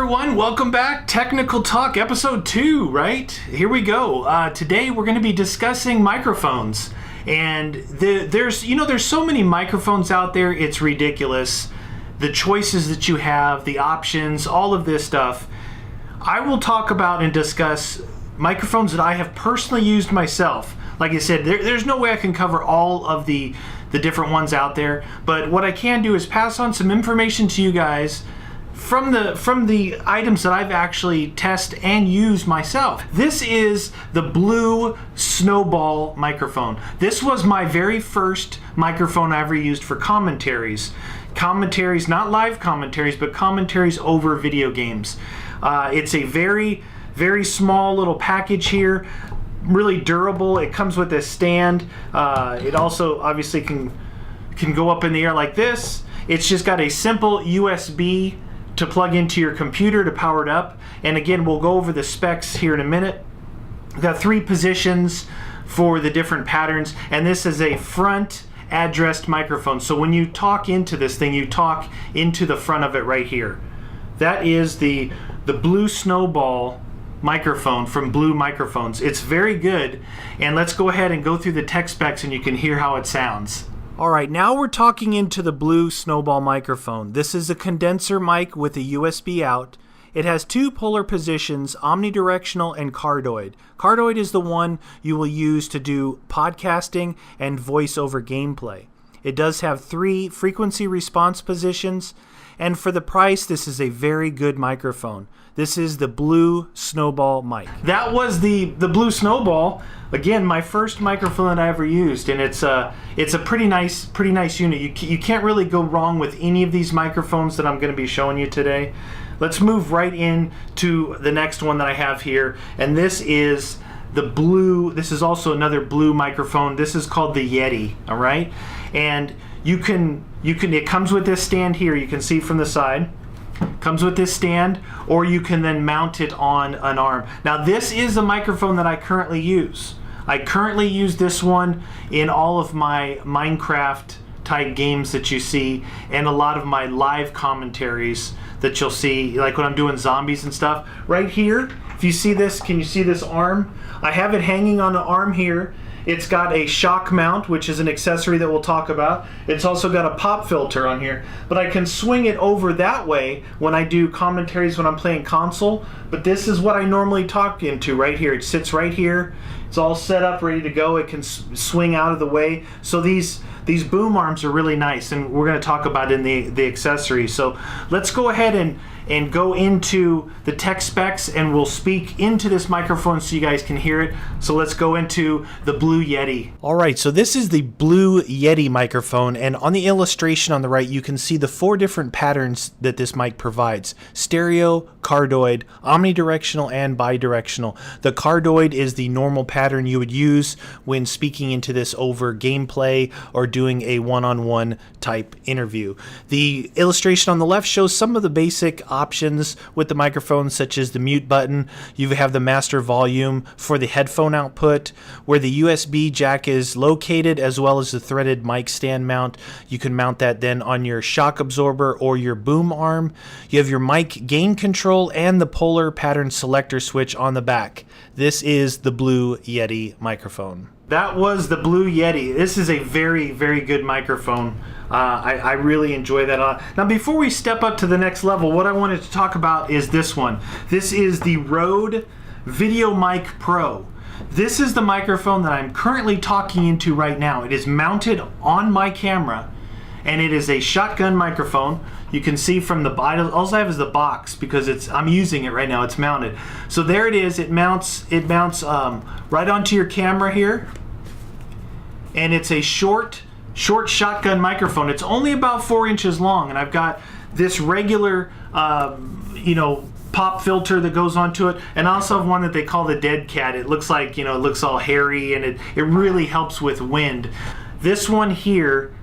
everyone, welcome back. Technical Talk episode 2, right? Here we go. Today we're going to be discussing microphones. And there's so many microphones out there, it's ridiculous. The choices that you have, the options, all of this stuff. I will talk about and discuss microphones that I have personally used myself. Like I said, there's no way I can cover all of the different ones out there, but what I can do is pass on some information to you guys from the items that I've actually tested and used myself. This is the Blue Snowball microphone. This was my very first microphone I ever used for commentaries. Commentaries, not live commentaries, but commentaries over video games. It's a very, very small little package here, really durable. It comes with this stand. It also obviously can go up in the air like this. It's just got a simple USB to plug into your computer to power it up. And again, we'll go over the specs here in a minute. We've got 3 positions for the different patterns, and this is a front addressed microphone. So when you talk into this thing, you talk into the front of it right here. That is the Blue Snowball microphone from Blue Microphones. It's very good, and let's go ahead and go through the tech specs and you can hear how it sounds. Alright, now we're talking into the Blue Snowball microphone. This is a condenser mic with a USB out. It has 2 polar positions, omnidirectional and cardioid. Cardioid is the one you will use to do podcasting and voice-over gameplay. It does have 3 frequency response positions, and for the price, this is a very good microphone. This is the Blue Snowball mic. That was the Blue Snowball. Again, my first microphone that I ever used, and it's a pretty nice unit. You can't really go wrong with any of these microphones that I'm going to be showing you today. Let's move right in to the next one that I have here, and this is the Blue. This is also another Blue microphone. This is called the Yeti. All right, and it comes with this stand here. You can see from the side. Comes with this stand, or you can then mount it on an arm. Now this is the microphone that I currently use. I currently use this one in all of my Minecraft type games that you see, and a lot of my live commentaries that you'll see, like when I'm doing zombies and stuff. Right here, if you see this, can you see this arm? I have it hanging on the arm here. It's got a shock mount, which is an accessory that we'll talk about. It's also got a pop filter on here, but I can swing it over that way when I do commentaries when I'm playing console. But this is what I normally talk into right here. It sits right here. It's all set up, ready to go. It can swing out of the way. So these boom arms are really nice, and we're going to talk about in the accessories. So let's go ahead and go into the tech specs, and we'll speak into this microphone so you guys can hear it. So let's go into the Blue Yeti. Alright, so this is the Blue Yeti microphone, and on the illustration on the right you can see the 4 different patterns that this mic provides: stereo, cardioid, omnidirectional, and bidirectional. The cardioid is the normal pattern you would use when speaking into this over gameplay or doing a one-on-one type interview. The illustration on the left shows some of the basic options with the microphone, such as the mute button. You have the master volume for the headphone output, where the USB jack is located, as well as the threaded mic stand mount. You can mount that then on your shock absorber or your boom arm. You have your mic gain control and the polar pattern selector switch on the back. This is the Blue Yeti microphone. That was the Blue Yeti. This is a very, very good microphone. I really enjoy that. Now, before we step up to the next level, what I wanted to talk about is this one. This is the Rode Video Mic Pro. This is the microphone that I'm currently talking into right now. It is mounted on my camera, and it is a shotgun microphone. You can see from the bottom, all I have is the box because I'm using it right now. It's mounted. So there it is. It mounts right onto your camera here, and it's a short shotgun microphone. It's only about 4 inches long, and I've got this regular pop filter that goes onto it, and I also have one that they call the Dead Cat. It looks like, it looks all hairy, and it really helps with wind. This one here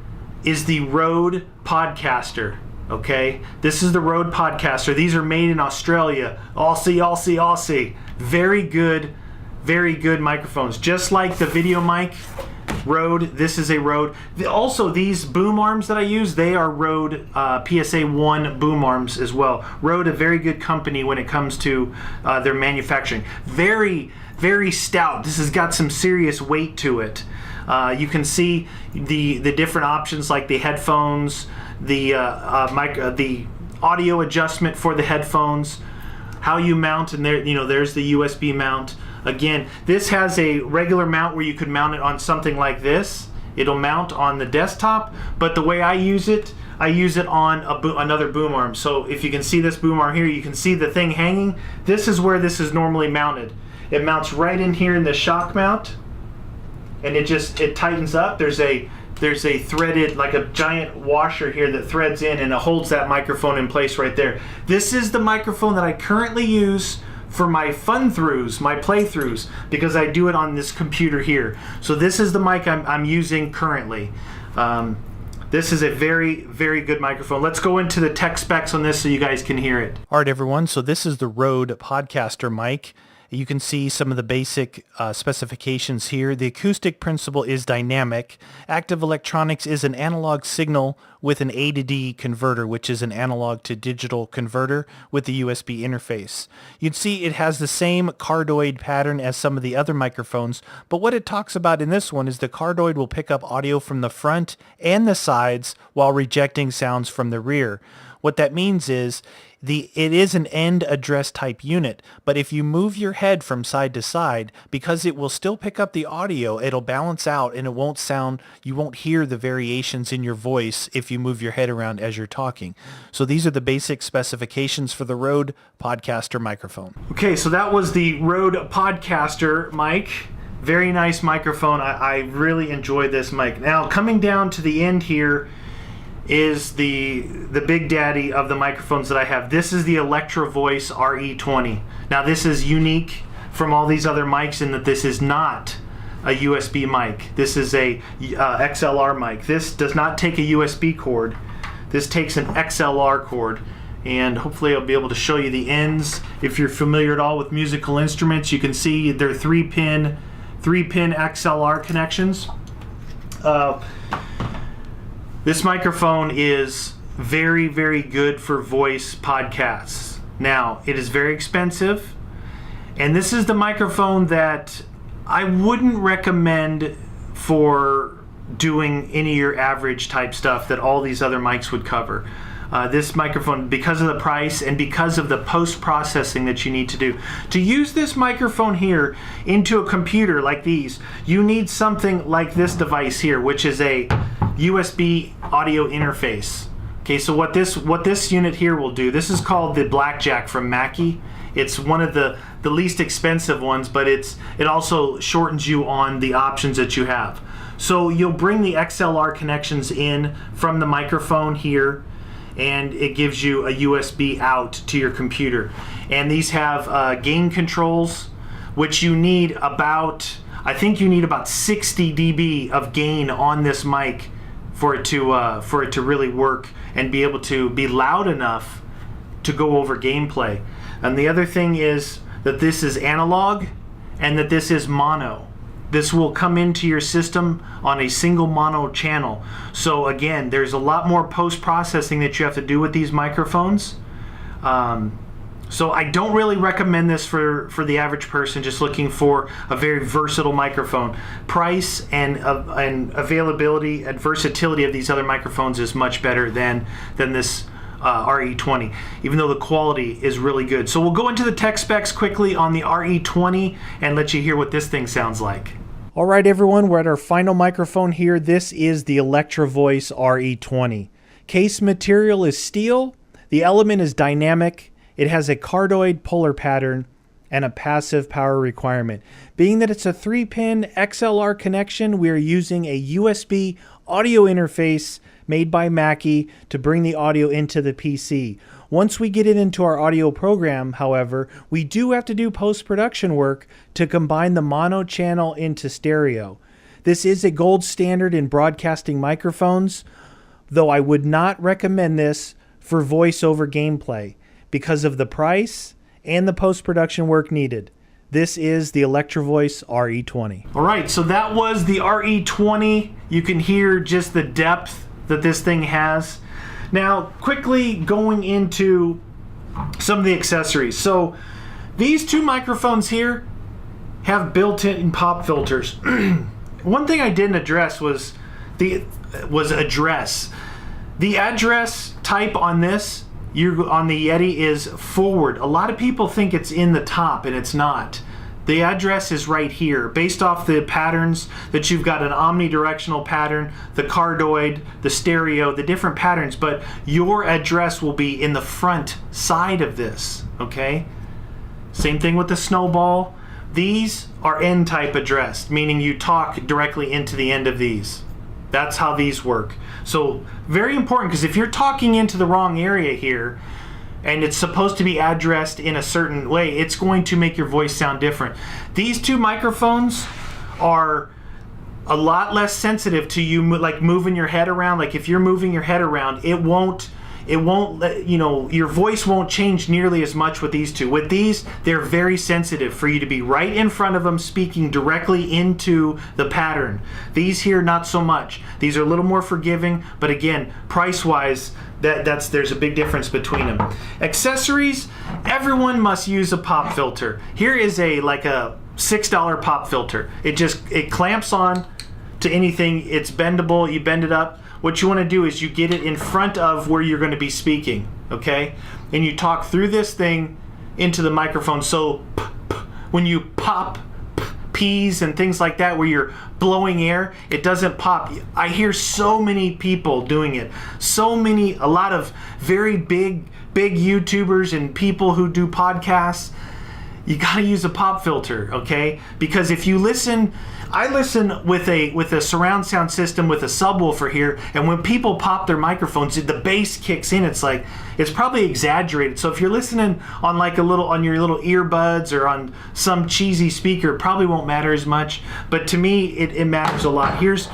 is the Rode Podcaster. Okay, this is the Rode Podcaster. These are made in Australia. Aussie. Very good microphones. Just like the video mic, Rode. This is a Rode. Also, these boom arms that I use, they are Rode PSA 1 boom arms as well. Rode, a very good company when it comes to their manufacturing. Very, very stout. This has got some serious weight to it. You can see the different options like the headphones, the audio adjustment for the headphones, how you mount, and there's the USB mount. Again, this has a regular mount where you could mount it on something like this. It'll mount on the desktop, but the way I use it on another boom arm. So if you can see this boom arm here, you can see the thing hanging. This is where this is normally mounted. It mounts right in here in the shock mount, and it tightens up. There's a threaded, like a giant washer here that threads in, and it holds that microphone in place right there. This is the microphone that I currently use for my fun-throughs, my playthroughs, because I do it on this computer here. So this is the mic I'm using currently. This is a very, very good microphone. Let's go into the tech specs on this so you guys can hear it. All right, everyone. So this is the Rode Podcaster mic. You can see some of the basic specifications here. The acoustic principle is dynamic. Active electronics is an analog signal with an A to D converter, which is an analog to digital converter with the USB interface. You'd see it has the same cardioid pattern as some of the other microphones, but what it talks about in this one is the cardioid will pick up audio from the front and the sides while rejecting sounds from the rear. What that means is it is an end address type unit, but if you move your head from side to side, because it will still pick up the audio, it'll balance out and you won't hear the variations in your voice if you move your head around as you're talking. So these are the basic specifications for the Rode Podcaster microphone. Okay, so that was the Rode Podcaster mic. Very nice microphone. I really enjoy this mic. Now, coming down to the end here is the big daddy of the microphones that I have. This is the Electro Voice RE20. Now this is unique from all these other mics in that this is not a USB mic. This is a XLR mic. This does not take a USB cord. This takes an XLR cord, and hopefully I'll be able to show you the ends. If you're familiar at all with musical instruments, you can see they're 3-pin XLR connections. This microphone is very, very good for voice podcasts. Now, it is very expensive, and this is the microphone that I wouldn't recommend for doing any of your average type stuff that all these other mics would cover. This microphone, because of the price and because of the post-processing that you need to do. To use this microphone here into a computer like these, you need something like this device here, which is a USB audio interface. Okay, so what this unit here will do, this is called the Blackjack from Mackie. It's one of the least expensive ones, but it also shortens you on the options that you have. So you'll bring the XLR connections in from the microphone here, and it gives you a USB out to your computer. And these have gain controls, which you need about, I think you need about 60 dB of gain on this mic for it to really work and be able to be loud enough to go over gameplay. And the other thing is that this is analog and that this is mono. This will come into your system on a single mono channel. So again, there's a lot more post-processing that you have to do with these microphones. So I don't really recommend this for the average person just looking for a very versatile microphone. Price and availability and versatility of these other microphones is much better than this RE20, even though the quality is really good. So we'll go into the tech specs quickly on the RE20 and let you hear what this thing sounds like. All right, everyone, we're at our final microphone here. This is the Electro Voice RE20. Case material is steel. The element is dynamic. It has a cardioid polar pattern and a passive power requirement. Being that it's a 3-pin XLR connection, we are using a USB audio interface made by Mackie to bring the audio into the PC. Once we get it into our audio program, however, we do have to do post-production work to combine the mono channel into stereo. This is a gold standard in broadcasting microphones, though I would not recommend this for voiceover gameplay because of the price and the post-production work needed. This is the Electro Voice RE20. All right, so that was the RE20. You can hear just the depth that this thing has. Now, quickly going into some of the accessories. So these two microphones here have built-in pop filters. One thing I didn't address was address. The address type on this, on the Yeti, is forward. A lot of people think it's in the top, and it's not. The address is right here, based off the patterns that you've got: an omnidirectional pattern, the cardioid, the stereo, the different patterns, but your address will be in the front side of this, okay? Same thing with the snowball. These are N-type addressed, meaning you talk directly into the end of these. That's how these work. So very important, because if you're talking into the wrong area here, and it's supposed to be addressed in a certain way, it's going to make your voice sound different. These two microphones are a lot less sensitive to you like moving your head around. Like if you're moving your head around, it won't let, you know, your voice won't change nearly as much with these two. With these, they're very sensitive for you to be right in front of them, speaking directly into the pattern. These here, not so much. These are a little more forgiving, but again, price-wise, there's a big difference between them. Accessories, everyone must use a pop filter. Here is like a $6 pop filter. It clamps on to anything. It's bendable. You bend it up. What you want to do is you get it in front of where you're going to be speaking, okay? And you talk through this thing into the microphone. So when you pop P's and things like that, where you're blowing air, it doesn't pop. I hear so many people doing it. A lot of very big YouTubers and people who do podcasts. You got to use a pop filter, okay? Because if you listen, I listen with a surround sound system with a subwoofer here, and when people pop their microphones, the bass kicks in. It's probably exaggerated. So if you're listening on on your little earbuds or on some cheesy speaker, it probably won't matter as much. But to me, it matters a lot. Here's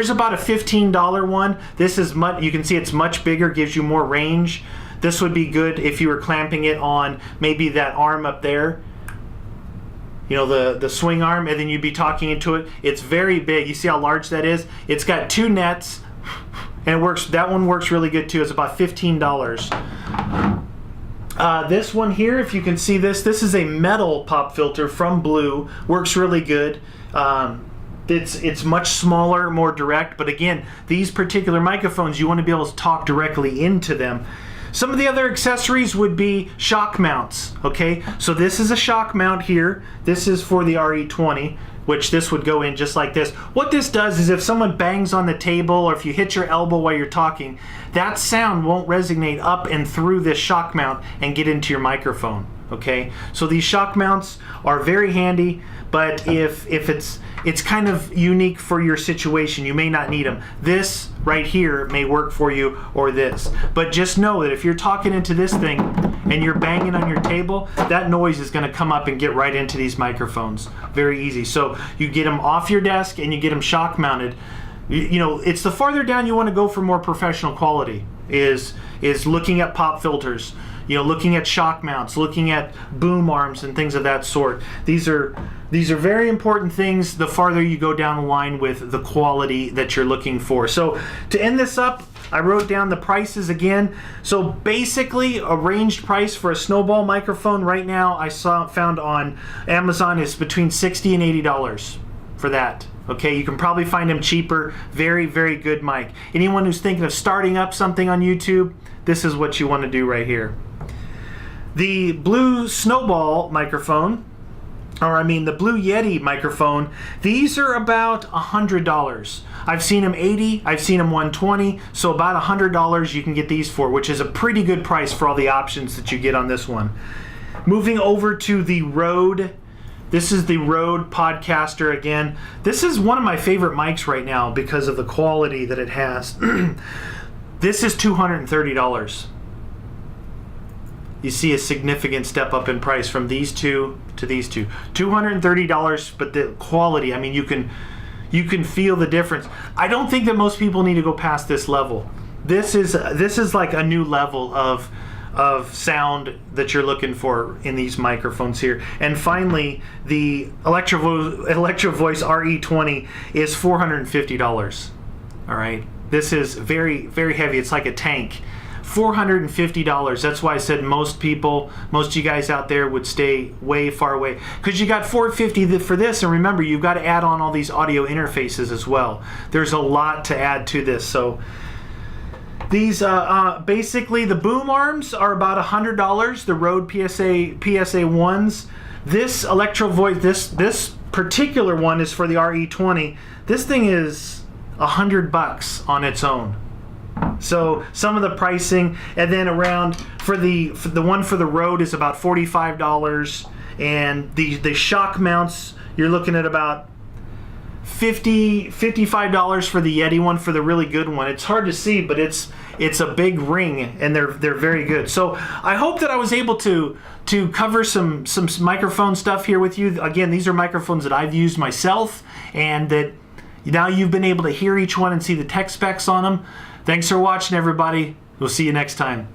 about a $15 one. This is you can see it's much bigger, gives you more range. This would be good if you were clamping it on maybe that arm up there. You know, the swing arm, and then you'd be talking into it. It's very big. You see how large that is? It's got two nets, and it works. That one works really good too. It's about $15. This one here, if you can see this is a metal pop filter from Blue. Works really good. It's much smaller, more direct, but again, these particular microphones, you want to be able to talk directly into them. Some of the other accessories would be shock mounts, okay? So this is a shock mount here. This is for the RE20, which this would go in just like this. What this does is if someone bangs on the table or if you hit your elbow while you're talking, that sound won't resonate up and through this shock mount and get into your microphone, okay? So these shock mounts are very handy, but if it's kind of unique for your situation, you may not need them. This right here may work for you, or this. But just know that if you're talking into this thing and you're banging on your table, that noise is going to come up and get right into these microphones. Very easy. So you get them off your desk and you get them shock mounted. You know, it's the farther down you want to go for more professional quality is looking at pop filters. You know, looking at shock mounts, looking at boom arms and things of that sort. These are very important things the farther you go down the line with the quality that you're looking for. So to end this up, I wrote down the prices again. So basically, a ranged price for a snowball microphone right now found on Amazon is between $60 and $80 for that. Okay, you can probably find them cheaper. Very, very good mic. Anyone who's thinking of starting up something on YouTube, this is what you want to do right here. The Blue Snowball microphone, the Blue Yeti microphone, these are about $100. I've seen them $80, I've seen them $120, so about $100 you can get these for, which is a pretty good price for all the options that you get on this one. Moving over to the Rode. This is the Rode Podcaster again. This is one of my favorite mics right now because of the quality that it has. This is $230. You see a significant step up in price from these two to these two. $230, but the quality, I mean, you can feel the difference. I don't think that most people need to go past this level. This is like a new level of of sound that you're looking for in these microphones here. And finally, the Electro Voice RE20 is $450. All right, this is very, very heavy. It's like a tank. $450. That's why I said most people, most of you guys out there would stay way far away, because you got $450 for this, and remember, you've got to add on all these audio interfaces as well. There's a lot to add to this. So these basically the boom arms are about $100. The Rode PSA ones. This Electro Voice, this particular one is for the RE20. This thing is $100 on its own. So some of the pricing, and then around for the one for the Rode is about $45, and the shock mounts you're looking at about $55 for the Yeti one, for the really good one. It's hard to see, but it's a big ring, and they're very good. So I hope that I was able to cover some microphone stuff here with you. Again, these are microphones that I've used myself, and that now you've been able to hear each one and see the tech specs on them. Thanks for watching, everybody. We'll see you next time.